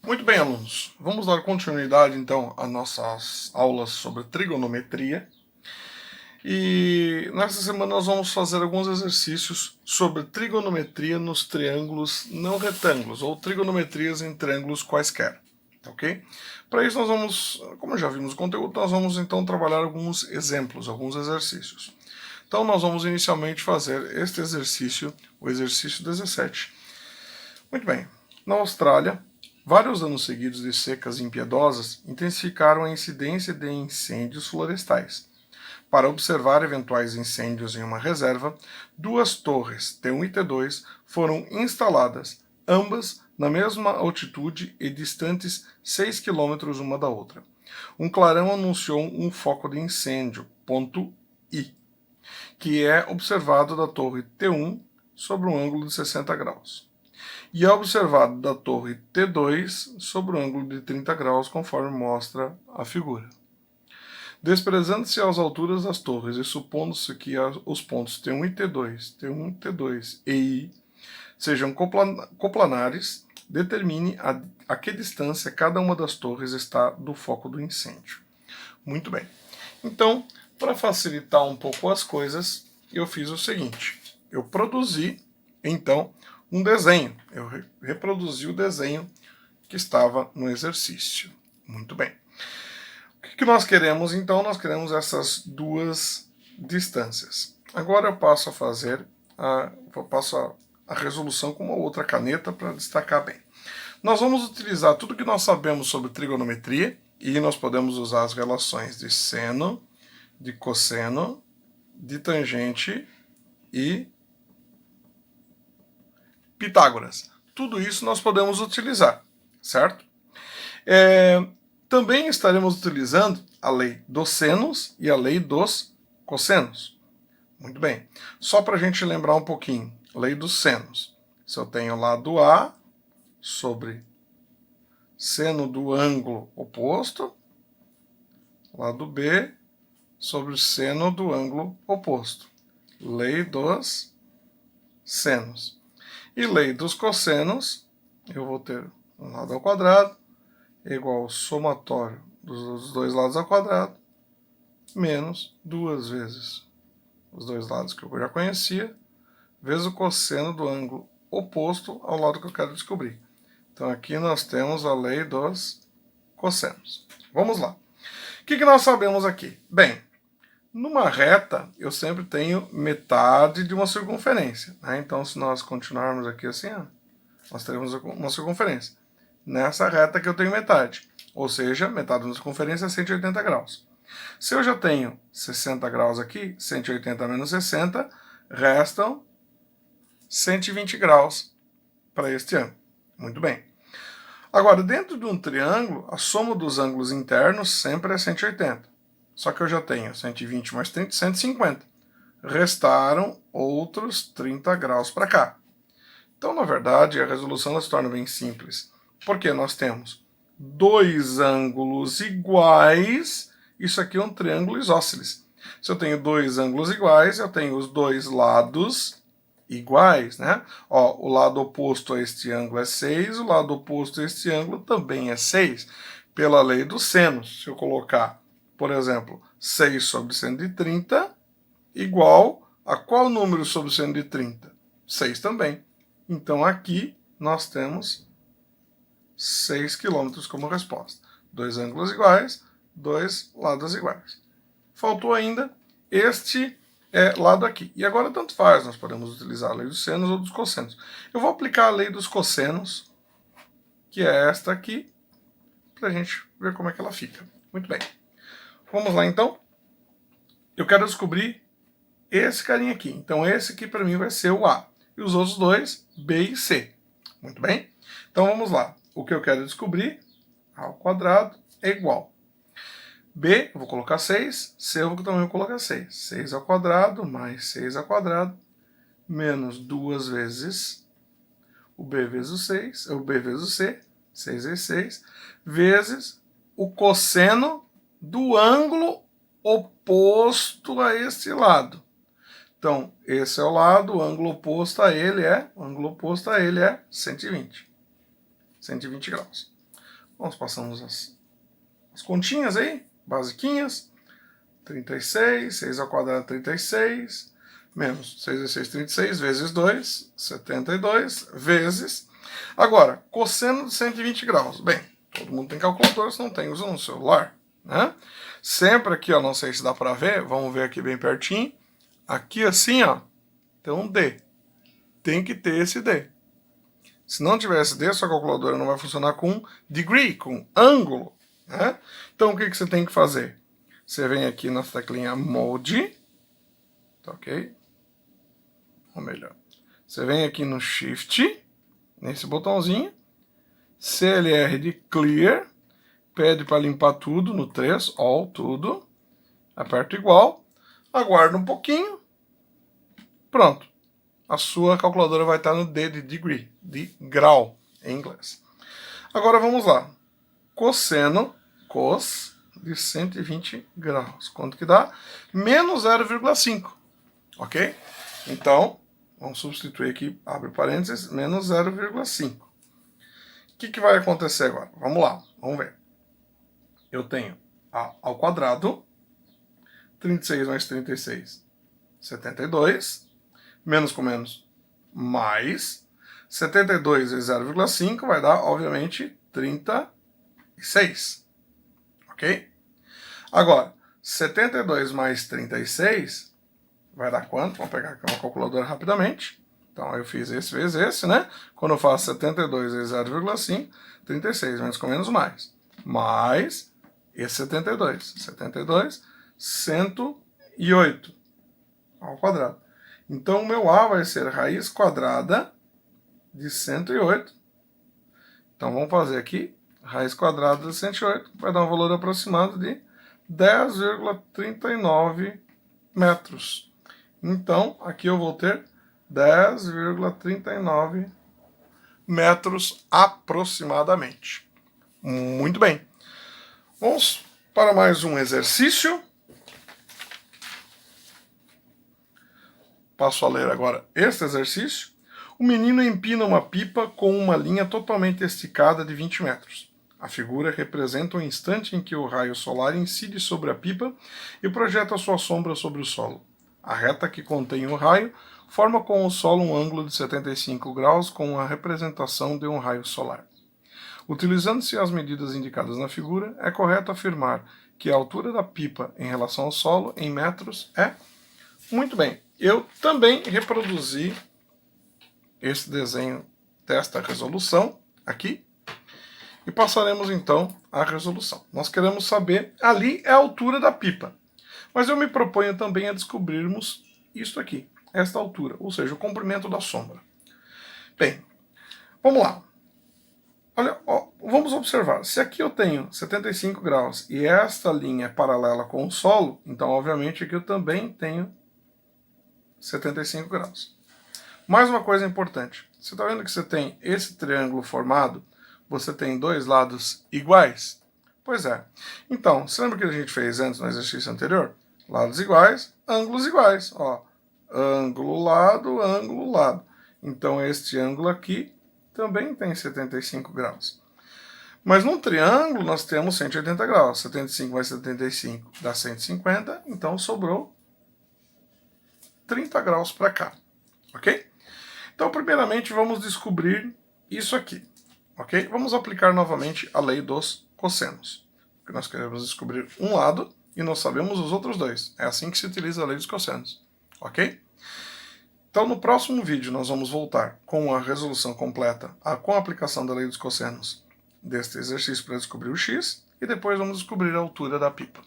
Muito bem, alunos. Vamos dar continuidade, então, às nossas aulas sobre trigonometria. E nesta semana nós vamos fazer alguns exercícios sobre trigonometria nos triângulos não retângulos, ou trigonometrias em triângulos quaisquer. Ok? Para isso nós vamos, como já vimos o conteúdo, nós vamos então trabalhar alguns exemplos, alguns exercícios. Então nós vamos inicialmente fazer este exercício, o exercício 17. Muito bem. Na Austrália, vários anos seguidos de secas impiedosas intensificaram a incidência de incêndios florestais. Para observar eventuais incêndios em uma reserva, duas torres, T1 e T2, foram instaladas, ambas na mesma altitude e distantes 6 km uma da outra. Um clarão anunciou um foco de incêndio, ponto I, que é observado da torre T1 sobre um ângulo de 60 graus. E é observado da torre T2 sobre um ângulo de 30 graus, conforme mostra a figura. Desprezando-se as alturas das torres e supondo-se que os pontos T1 e T2, T1, T2 e I sejam coplanares, determine a que distância cada uma das torres está do foco do incêndio. Muito bem. Então, para facilitar um pouco as coisas, eu fiz o seguinte. Eu produzi, então, um desenho. Eu reproduzi o desenho que estava no exercício. Muito bem. O que nós queremos, então? Nós queremos essas duas distâncias. Agora eu passo a fazer a resolução com uma outra caneta para destacar bem. Nós vamos utilizar tudo que nós sabemos sobre trigonometria e nós podemos usar as relações de seno, de cosseno, de tangente e Pitágoras. Tudo isso nós podemos utilizar, certo? Também estaremos utilizando a lei dos senos e a lei dos cossenos. Muito bem. Só para a gente lembrar um pouquinho. Lei dos senos. Se eu tenho lado A sobre seno do ângulo oposto, lado B sobre seno do ângulo oposto. Lei dos senos. E lei dos cossenos, eu vou ter um lado ao quadrado igual ao somatório dos dois lados ao quadrado, menos duas vezes os dois lados que eu já conhecia, vezes o cosseno do ângulo oposto ao lado que eu quero descobrir. Então aqui nós temos a lei dos cossenos. Vamos lá. O que nós sabemos aqui? Bem, numa reta eu sempre tenho metade de uma circunferência. Né? Então se nós continuarmos aqui assim, nós teremos uma circunferência. Nessa reta que eu tenho metade. Ou seja, metade da circunferência é 180 graus. Se eu já tenho 60 graus aqui, 180 menos 60, restam 120 graus para este ângulo. Muito bem. Agora, dentro de um triângulo, a soma dos ângulos internos sempre é 180. Só que eu já tenho 120 mais 30, 150. Restaram outros 30 graus para cá. Então, na verdade, a resolução se torna bem simples. Porque nós temos dois ângulos iguais. Isso aqui é um triângulo isósceles. Se eu tenho dois ângulos iguais, eu tenho os dois lados iguais, né? Ó, o lado oposto a este ângulo é 6, o lado oposto a este ângulo também é 6, pela lei dos senos. Se eu colocar, por exemplo, 6 sobre seno de 30, igual a qual número sobre seno de 30? 6 também. Então aqui nós temos 6 km como resposta. Dois ângulos iguais, dois lados iguais. Faltou ainda este lado aqui. E agora tanto faz, nós podemos utilizar a lei dos senos ou dos cossenos. Eu vou aplicar a lei dos cossenos, que é esta aqui, para a gente ver como é que ela fica. Muito bem. Vamos lá então. Eu quero descobrir esse carinha aqui. Então esse aqui para mim vai ser o A. E os outros dois, B e C. Muito bem? Então vamos lá. O que eu quero descobrir, A ao quadrado é igual. B, eu vou colocar 6. C, eu também vou colocar 6. 6 ao quadrado mais 6 ao quadrado, menos 2 vezes o B vezes o 6, o B vezes o C, 6 vezes 6, vezes o cosseno do ângulo oposto a este lado. Então, esse é o lado, o ângulo oposto a ele é 120. 120 graus. Vamos passando as continhas aí, basiquinhas. 36, 6 ao quadrado 36, menos 6 vezes 6, 36, vezes 2, 72, vezes... Agora, cosseno de 120 graus. Bem, todo mundo tem calculadora, se não tem, usa no celular, né? Sempre aqui, ó, não sei se dá pra ver, vamos ver aqui bem pertinho. Aqui assim, ó, tem um D. Tem que ter esse D. Se não tiver esse D, sua calculadora não vai funcionar com degree, com ângulo, né? Então, o que você tem que fazer? Você vem aqui na teclinha Mode, tá ok? Ou melhor, você vem aqui no Shift, nesse botãozinho, CLR de Clear, pede para limpar tudo no 3, All, tudo, aperta igual, aguarda um pouquinho, pronto. A sua calculadora vai estar no D de degree, de grau, em inglês. Agora vamos lá. Cosseno, cos de 120 graus. Quanto que dá? Menos 0,5. Ok? Então, vamos substituir aqui, abre parênteses, menos 0,5. O que vai acontecer agora? Vamos lá, vamos ver. Eu tenho A ao quadrado, 36 mais 36, 72, menos com menos, mais 72 vezes 0,5 vai dar, obviamente, 36. Ok? Agora, 72 mais 36 vai dar quanto? Vamos pegar aqui uma calculadora rapidamente. Então, eu fiz esse vezes esse, né? Quando eu faço 72 vezes 0,5, 36, menos com menos, mais. Mais esse 72. 72, 108 ao quadrado. Então, o meu A vai ser raiz quadrada de 108. Então, vamos fazer aqui. Raiz quadrada de 108 vai dar um valor aproximado de 10,39 metros. Então, aqui eu vou ter 10,39 metros aproximadamente. Muito bem. Vamos para mais um exercício. Passo a ler agora este exercício. O menino empina uma pipa com uma linha totalmente esticada de 20 metros. A figura representa o instante em que o raio solar incide sobre a pipa e projeta sua sombra sobre o solo. A reta que contém o raio forma com o solo um ângulo de 75 graus com a representação de um raio solar. Utilizando-se as medidas indicadas na figura, é correto afirmar que a altura da pipa em relação ao solo em metros é... Muito bem, eu também reproduzi esse desenho desta resolução aqui e passaremos então à resolução. Nós queremos saber, ali é a altura da pipa, mas eu me proponho também a descobrirmos isto aqui, esta altura, ou seja, o comprimento da sombra. Bem, vamos lá. Olha, ó, vamos observar, se aqui eu tenho 75 graus e esta linha é paralela com o solo, então obviamente aqui eu também tenho 75 graus. Mais uma coisa importante, você está vendo que você tem esse triângulo formado, você tem dois lados iguais? Pois é. Então, você lembra o que a gente fez antes no exercício anterior? Lados iguais, ângulos iguais. Ó, ângulo, lado. Então, este ângulo aqui também tem 75 graus. Mas num triângulo nós temos 180 graus. 75 mais 75 dá 150, então sobrou 30 graus para cá. Ok? Então, primeiramente, vamos descobrir isso aqui. Ok? Vamos aplicar novamente a lei dos cossenos. Porque nós queremos descobrir um lado e nós sabemos os outros dois. É assim que se utiliza a lei dos cossenos. Ok? Então, no próximo vídeo, nós vamos voltar com a resolução completa, com a aplicação da lei dos cossenos deste exercício para descobrir o x, e depois vamos descobrir a altura da pipa.